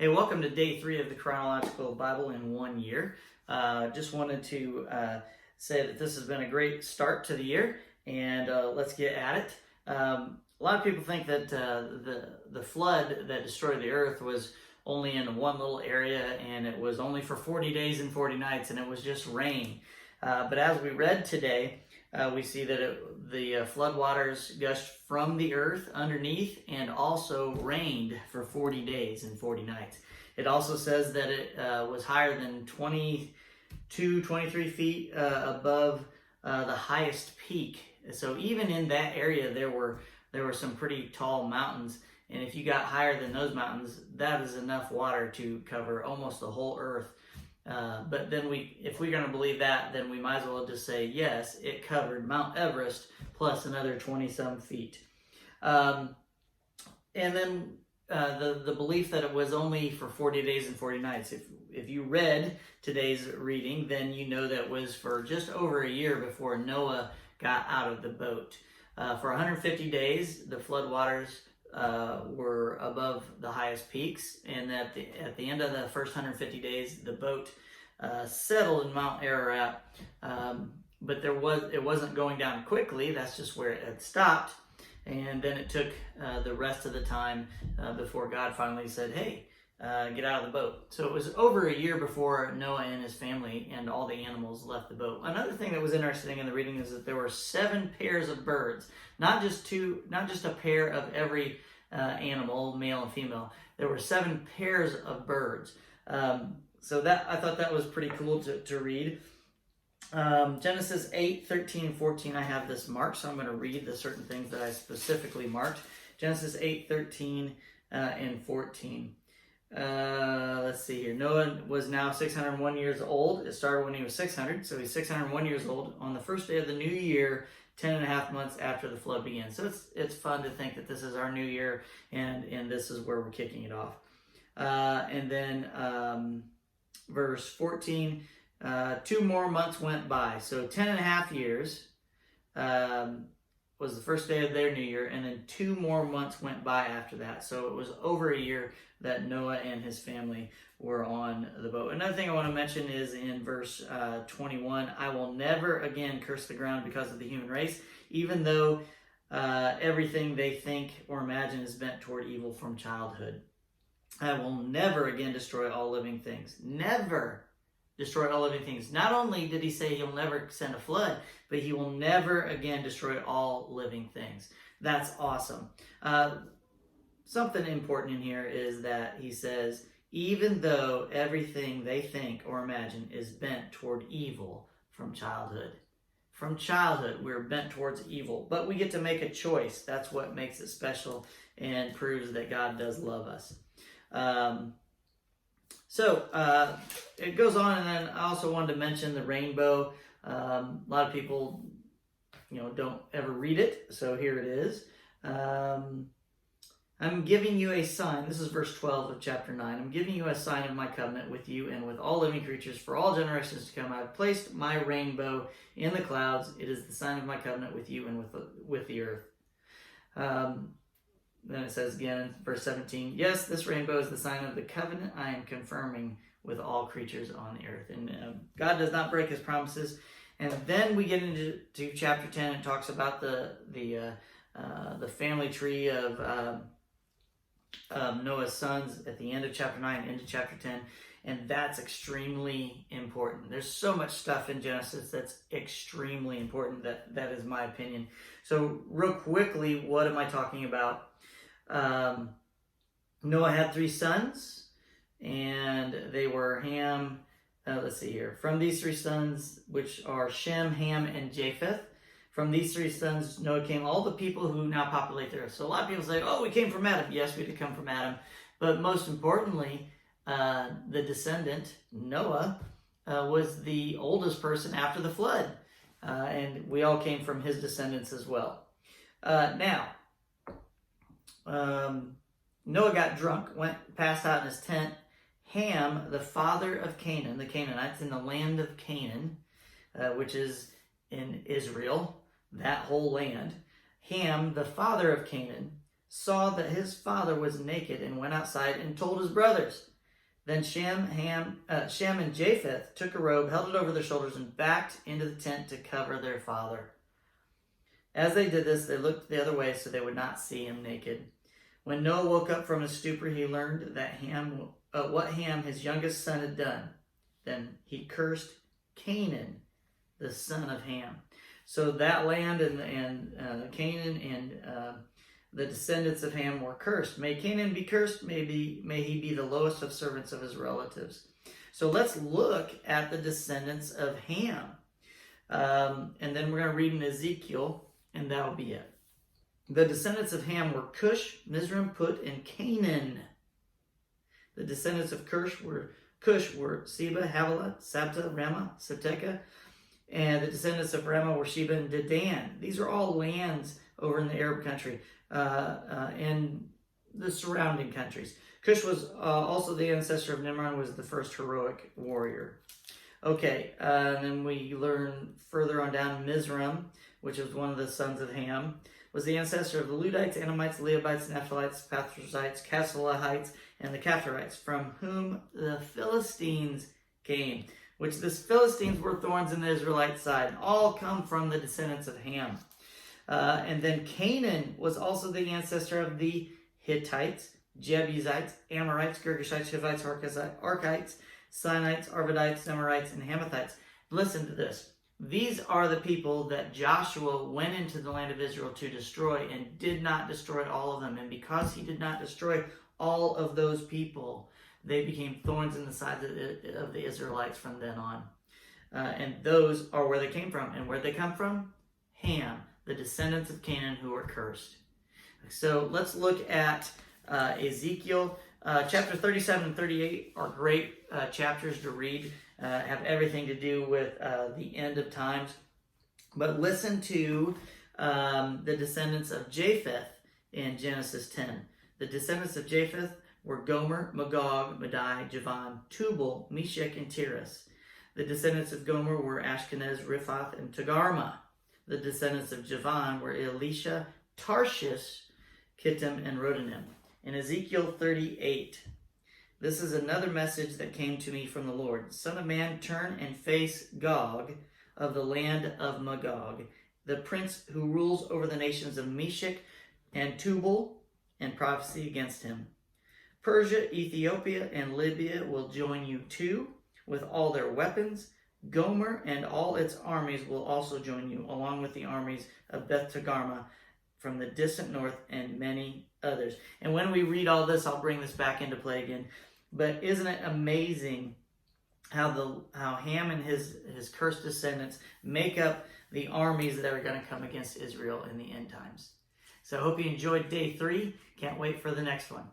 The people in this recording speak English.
Hey, welcome to day 3 of the Chronological Bible in 1 year. Just wanted to say that this has been a great start to the year, and let's get at it. A lot of people think that the flood that destroyed the earth was only in one little area, and it was only for 40 days and 40 nights, and it was just rain. But as we read today, we see that the flood waters gushed from the earth underneath and also rained for 40 days and 40 nights. It also says that it was higher than 23 feet above the highest peak. So even in that area, there were some pretty tall mountains. And if you got higher than those mountains, that is enough water to cover almost the whole earth. But then if we're going to believe that, then we might as well just say, yes, it covered Mount Everest plus another 20-some feet. And then the belief that it was only for 40 days and 40 nights. If you read today's reading, then you know that it was for just over a year before Noah got out of the boat. For 150 days, the flood waters were above the highest peaks, and at the end of the first 150 days, the boat settled in Mount Ararat, but it wasn't going down quickly. That's just where it had stopped, and then it took the rest of the time before God finally said, "Hey, get out of the boat." So it was over a year before Noah and his family and all the animals left the boat. Another thing that was interesting in the reading is that there were 7 pairs of birds, not just a pair of every animal, male and female. There were 7 pairs of birds. So that I thought that was pretty cool to read. Genesis 8, 13, and 14, I have this marked, so I'm going to read the certain things that I specifically marked. Genesis 8, 13, and 14. Let's see here. Noah was now 601 years old. It started when he was 600, so he's 601 years old on the first day of the new year, 10.5 months after the flood began. So it's fun to think that this is our new year, and this is where we're kicking it off. And then verse 14, 2 more months went by. So 10.5 years was the first day of their new year, and then 2 more months went by after that. So it was over a year that Noah and his family were on the boat. Another thing I want to mention is in verse 21, I will never again curse the ground because of the human race, even though everything they think or imagine is bent toward evil from childhood. I will never again destroy all living things. Never destroy all living things. Not only did he say he'll never send a flood, but he will never again destroy all living things. That's awesome. Something important in here is that he says, even though everything they think or imagine is bent toward evil from childhood. From childhood, we're bent towards evil, but we get to make a choice. That's what makes it special and proves that God does love us. So it goes on, and then I also wanted to mention the rainbow. A lot of people, don't ever read it, so here it is. I'm giving you a sign. This is verse 12 of chapter 9. I'm giving you a sign of my covenant with you and with all living creatures for all generations to come. I have placed my rainbow in the clouds. It is the sign of my covenant with you and with the earth. Then it says again, verse 17, yes, this rainbow is the sign of the covenant I am confirming with all creatures on the earth. And God does not break his promises. And then we get into chapter 10. It talks about the family tree of Noah's sons at the end of chapter 9 into chapter 10. And that's extremely important. There's so much stuff in Genesis that's extremely important. That is my opinion. So real quickly, what am I talking about? Noah had 3 sons, and they were Ham. Let's see here. From these 3 sons, which are Shem, Ham, and Japheth, from these 3 sons, Noah came all the people who now populate the earth. So a lot of people say, oh, we came from Adam. Yes, we did come from Adam. But most importantly, the descendant, Noah, was the oldest person after the flood. And we all came from his descendants as well. Noah got drunk, passed out in his tent. Ham, the father of Canaan, the Canaanites in the land of Canaan, which is in Israel, that whole land. Ham, the father of Canaan, saw that his father was naked and went outside and told his brothers. Then Shem and Japheth took a robe, held it over their shoulders, and backed into the tent to cover their father. As they did this, they looked the other way so they would not see him naked. When Noah woke up from his stupor, he learned that what Ham, his youngest son, had done. Then he cursed Canaan, the son of Ham. So that land and Canaan and the descendants of Ham were cursed. May Canaan be cursed. May he be the lowest of servants of his relatives. So let's look at the descendants of Ham. And then we're going to read in Ezekiel, and that'll be it. The descendants of Ham were Cush, Mizraim, Put, and Canaan. The descendants of Cush were Seba, Havilah, Sabta, Ramah, Sabteka. And the descendants of Ramah were Sheba and Dedan. These are all lands over in the Arab country and the surrounding countries. Cush was also the ancestor of Nimrod, was the first heroic warrior. Okay, and then we learn further on down, Mizraim, which was one of the sons of Ham, was the ancestor of the Ludites, Anamites, Leobites, Naphtalites, Pathrusites, Casluhites, and the Caphtorites, from whom the Philistines came, which the Philistines were thorns in the Israelite side, all come from the descendants of Ham. And then Canaan was also the ancestor of the Hittites, Jebusites, Amorites, Girgashites, Hivites, Archites, Sinites, Arvadites, Zemarites, and Hamathites. Listen to this. These are the people that Joshua went into the land of Israel to destroy and did not destroy all of them. And because he did not destroy all of those people, they became thorns in the sides of the Israelites from then on. And those are where they came from. And where they come from? Ham, the descendants of Canaan who were cursed. So let's look at Ezekiel. Chapter 37 and 38 are great chapters to read. Have everything to do with the end of times. But listen to the descendants of Japheth in Genesis 10. The descendants of Japheth were Gomer, Magog, Madai, Javan, Tubal, Meshech, and Tiras. The descendants of Gomer were Ashkenaz, Riphath, and Togarmah. The descendants of Javan were Elisha, Tarshish, Kittim, and Rodanim. In Ezekiel 38, this is another message that came to me from the Lord. Son of man, turn and face Gog of the land of Magog, the prince who rules over the nations of Meshech and Tubal, and prophesy against him. Persia, Ethiopia, and Libya will join you too, with all their weapons. Gomer and all its armies will also join you, along with the armies of Beth Togarmah from the distant north and many others. And when we read all this, I'll bring this back into play again. But isn't it amazing how Ham and his cursed descendants make up the armies that are going to come against Israel in the end times? So I hope you enjoyed day 3. Can't wait for the next one.